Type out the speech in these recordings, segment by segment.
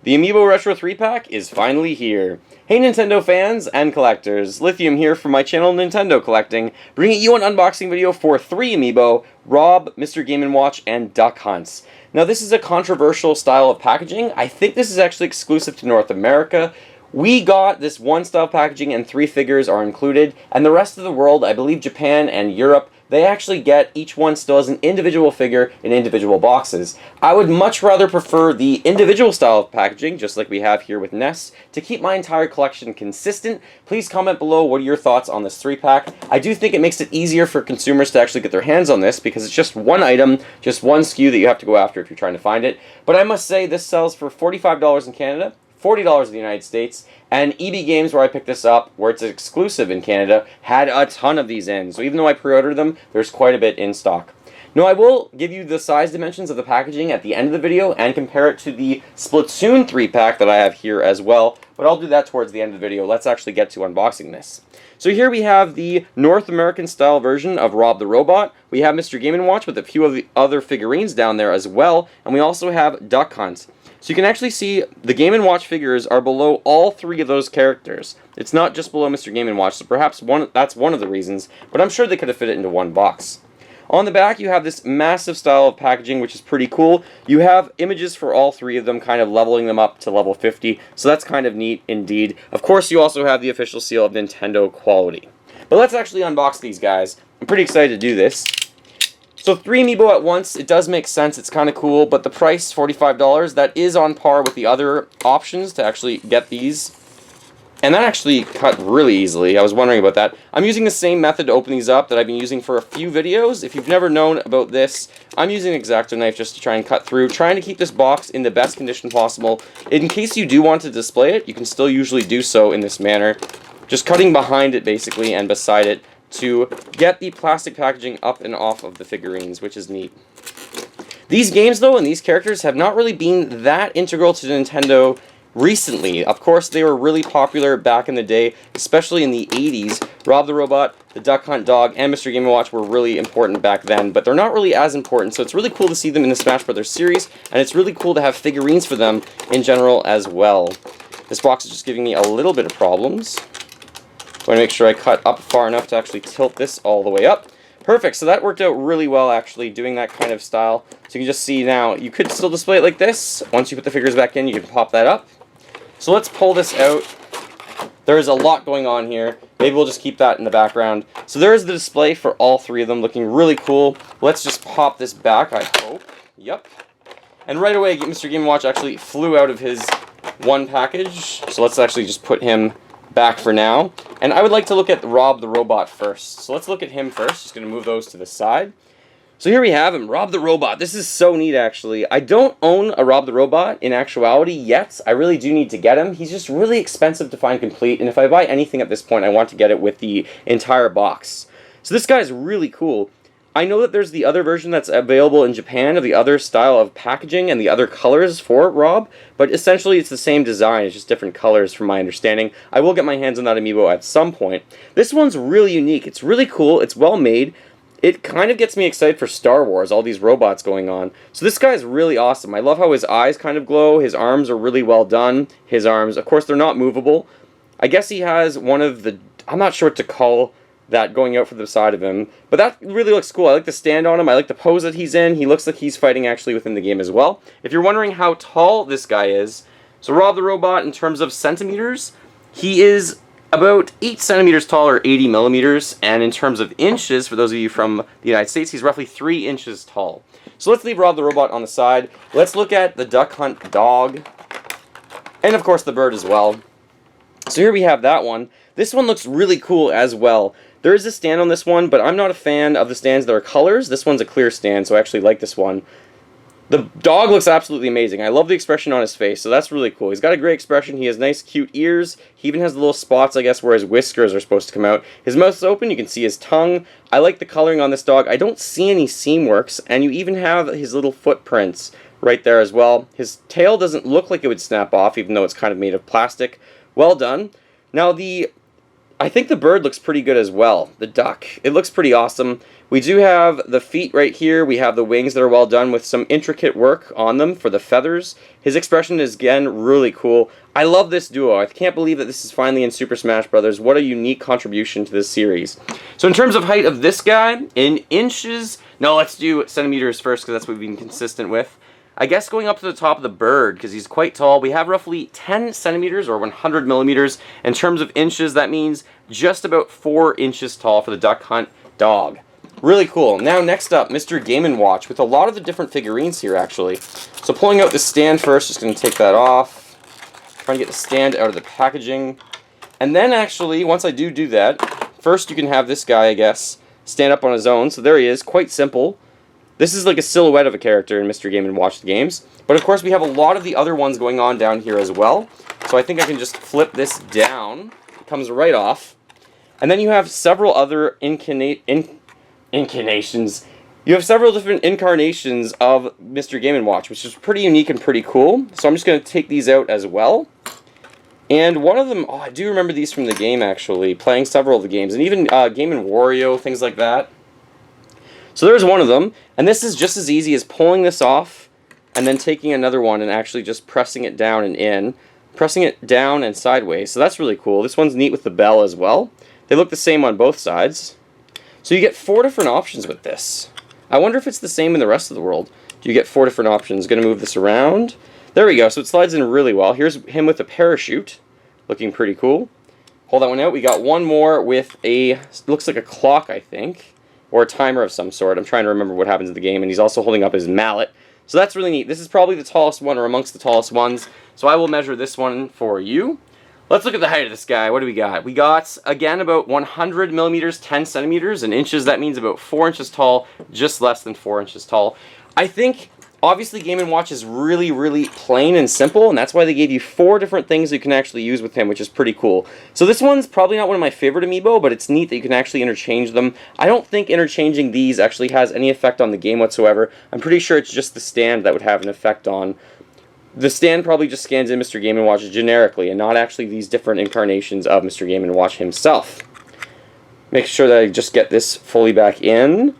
The Amiibo Retro 3-pack is finally here. Hey Nintendo fans and collectors, Lithium here from my channel Nintendo Collecting, bringing you an unboxing video for 3 Amiibo, Rob, Mr. Game & Watch, and Duck Hunts. Now this is a controversial style of packaging. I think this is actually exclusive to North America. We got this one style packaging and 3 figures are included, and the rest of the world, I believe Japan and Europe, they actually get each one still as an individual figure in individual boxes. I would much rather prefer the individual style of packaging, just like we have here with Ness. To keep my entire collection consistent, please comment below what are your thoughts on this 3-pack. I do think it makes it easier for consumers to actually get their hands on this because it's just one item, just one SKU that you have to go after if you're trying to find it. But I must say this sells for $45 in Canada, $40 in the United States, and EB Games, where I picked this up, where it's exclusive in Canada, had a ton of these in. So even though I pre-ordered them, there's quite a bit in stock. Now I will give you the size dimensions of the packaging at the end of the video and compare it to the Splatoon 3-pack that I have here as well, but I'll do that towards the end of the video. Let's actually get to unboxing this. So here we have the North American style version of Rob the Robot. We have Mr. Game & Watch with a few of the other figurines down there as well, and we also have Duck Hunt. So you can actually see the Game & Watch figures are below all 3 of those characters. It's not just below Mr. Game & Watch, so perhaps that's one of the reasons, but I'm sure they could have fit it into one box. On the back, you have this massive style of packaging, which is pretty cool. You have images for all 3 of them, kind of leveling them up to level 50, so that's kind of neat indeed. Of course, you also have the official seal of Nintendo quality. But let's actually unbox these guys. I'm pretty excited to do this. So 3 Amiibo at once, it does make sense, it's kind of cool, but the price, $45, that is on par with the other options to actually get these. And that actually cut really easily, I was wondering about that. I'm using the same method to open these up that I've been using for a few videos. If you've never known about this, I'm using an X-Acto knife just to try and cut through, trying to keep this box in the best condition possible. In case you do want to display it, you can still usually do so in this manner. Just cutting behind it basically and beside it, to get the plastic packaging up and off of the figurines, which is neat. These games, though, and these characters have not really been that integral to Nintendo recently. Of course, they were really popular back in the day, especially in the 80s. Rob the Robot, the Duck Hunt dog, and Mr. Game & Watch were really important back then, but they're not really as important, so it's really cool to see them in the Smash Brothers series, and it's really cool to have figurines for them in general as well. This box is just giving me a little bit of problems. I want to make sure I cut up far enough to actually tilt this all the way up. Perfect, so that worked out really well actually, doing that kind of style. So you can just see now, you could still display it like this. Once you put the figures back in, you can pop that up. So let's pull this out. There's a lot going on here. Maybe we'll just keep that in the background. So there's the display for all 3 of them, looking really cool. Let's just pop this back, I hope. Yep. And right away, Mr. Game & Watch actually flew out of his one package. So let's actually just put him back for now. And I would like to look at Rob the Robot first. So let's look at him first. Just going to move those to the side. So here we have him, Rob the Robot. This is so neat, actually. I don't own a Rob the Robot in actuality yet. I really do need to get him. He's just really expensive to find complete, and if I buy anything at this point, I want to get it with the entire box. So this guy is really cool. I know that there's the other version that's available in Japan of the other style of packaging and the other colors for Rob, but essentially it's the same design, it's just different colors from my understanding. I will get my hands on that Amiibo at some point. This one's really unique, it's really cool, it's well made. It kind of gets me excited for Star Wars, all these robots going on. So this guy is really awesome. I love how his eyes kind of glow, his arms are really well done. His arms, of course, they're not movable. I guess he has one of the, I'm not sure what to call that going out for the side of him, but that really looks cool. I like the stand on him, I like the pose that he's in. He looks like he's fighting actually within the game as well. If you're wondering how tall this guy is, so Rob the Robot, in terms of centimeters, he is about 8 centimeters tall, or 80 millimeters, and in terms of inches, for those of you from the United States, he's roughly 3 inches tall. So let's leave Rob the Robot on the side. Let's look at the Duck Hunt dog, and of course the bird as well. So here we have that one. This one looks really cool as well. There is a stand on this one, but I'm not a fan of the stands that are colors. This one's a clear stand, so I actually like this one. The dog looks absolutely amazing. I love the expression on his face, so that's really cool. He's got a great expression. He has nice, cute ears. He even has the little spots, I guess, where his whiskers are supposed to come out. His mouth's open. You can see his tongue. I like the coloring on this dog. I don't see any seam works, and you even have his little footprints right there as well. His tail doesn't look like it would snap off, even though it's kind of made of plastic. Well done. Now, the I think the bird looks pretty good as well. The duck. It looks pretty awesome. We do have the feet right here. We have the wings that are well done with some intricate work on them for the feathers. His expression is, again, really cool. I love this duo. I can't believe that this is finally in Super Smash Bros. What a unique contribution to this series. So in terms of height of this guy, in inches... No, let's do centimeters first because that's what we've been consistent with. I guess going up to the top of the bird, because he's quite tall, we have roughly 10 centimeters or 100 millimeters. In terms of inches, that means just about 4 inches tall for the Duck Hunt dog. Really cool. Now, next up, Mr. Game & Watch, with a lot of the different figurines here, actually. So pulling out the stand first, just going to take that off. Trying to get the stand out of the packaging. And then, actually, once I do that, first you can have this guy, I guess, stand up on his own. So there he is, quite simple. This is like a silhouette of a character in Mr. Game & Watch the games. But of course we have a lot of the other ones going on down here as well. So I think I can just flip this down. It comes right off. And then you have several other incarnations. You have several different incarnations of Mr. Game & Watch, which is pretty unique and pretty cool. So I'm just going to take these out as well. And one of them, oh, I do remember these from the game actually, playing several of the games. And even Game & Wario, things like that. So there's one of them, and this is just as easy as pulling this off and then taking another one and actually just pressing it down and in, pressing it down and sideways. So that's really cool. This one's neat with the bell as well. They look the same on both sides. So you get 4 different options with this. I wonder if it's the same in the rest of the world. Do you get 4 different options? Going to move this around. There we go. So it slides in really well. Here's him with a parachute, looking pretty cool. Hold that one out. We got one more with a, looks like a clock, I think. Or a timer of some sort. I'm trying to remember what happens in the game, and he's also holding up his mallet. So that's really neat. This is probably the tallest one, or amongst the tallest ones. So I will measure this one for you. Let's look at the height of this guy. What do we got? We got, again, about 100 millimeters, 10 centimeters. In inches, that means about 4 inches tall, just less than 4 inches tall. I think, obviously, Game & Watch is really, really plain and simple, and that's why they gave you 4 different things you can actually use with him, which is pretty cool. So this one's probably not one of my favorite amiibo, but it's neat that you can actually interchange them. I don't think interchanging these actually has any effect on the game whatsoever. I'm pretty sure it's just the stand that would have an effect on. The stand probably just scans in Mr. Game & Watch generically, and not actually these different incarnations of Mr. Game & Watch himself. Make sure that I just get this fully back in.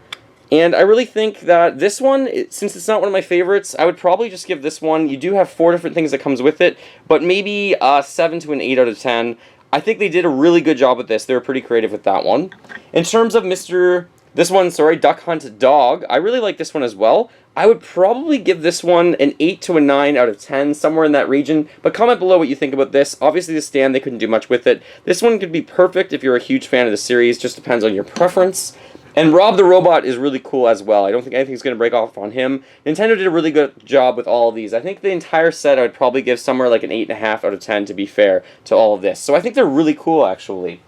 And I really think that this one, since it's not one of my favorites, I would probably just give this one, you do have 4 different things that comes with it, but maybe 7 to an 8 out of 10. I think they did a really good job with this. They were pretty creative with that one. In terms of Duck Hunt Dog, I really like this one as well. I would probably give this one an 8 to a 9 out of 10, somewhere in that region. But comment below what you think about this. Obviously, the stand, they couldn't do much with it. This one could be perfect if you're a huge fan of the series. Just depends on your preference. And Rob the Robot is really cool as well. I don't think anything's going to break off on him. Nintendo did a really good job with all of these. I think the entire set I would probably give somewhere like an 8.5 out of 10 to be fair to all of this. So I think they're really cool, actually.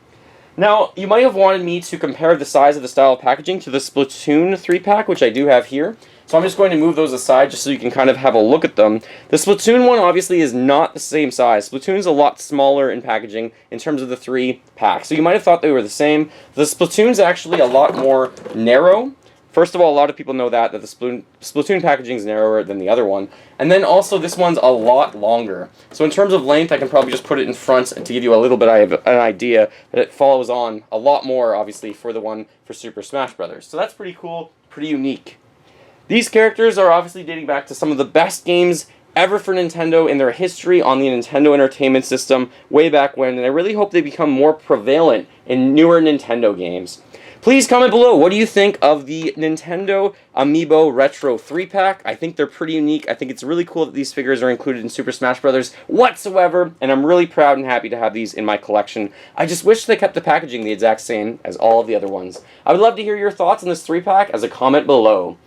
Now, you might have wanted me to compare the size of the style of packaging to the Splatoon 3-pack, which I do have here. So I'm just going to move those aside just so you can kind of have a look at them. The Splatoon one obviously is not the same size. Splatoon's a lot smaller in packaging in terms of the 3-pack. So you might have thought they were the same. The Splatoon's actually a lot more narrow. First of all, a lot of people know that the Splatoon packaging is narrower than the other one. And then also this one's a lot longer. So in terms of length, I can probably just put it in front to give you a little bit of an idea that it follows on a lot more, obviously, for the one for Super Smash Bros. So that's pretty cool, pretty unique. These characters are obviously dating back to some of the best games ever for Nintendo in their history on the Nintendo Entertainment System way back when, and I really hope they become more prevalent in newer Nintendo games. Please comment below, what do you think of the Nintendo Amiibo Retro 3-pack? I think they're pretty unique. I think it's really cool that these figures are included in Super Smash Bros. Whatsoever, and I'm really proud and happy to have these in my collection. I just wish they kept the packaging the exact same as all of the other ones. I would love to hear your thoughts on this 3-pack as a comment below.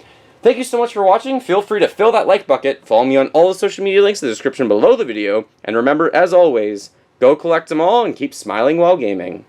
Thank you so much for watching. Feel free to fill that like bucket. Follow me on all the social media links in the description below the video. And remember, as always, go collect them all and keep smiling while gaming.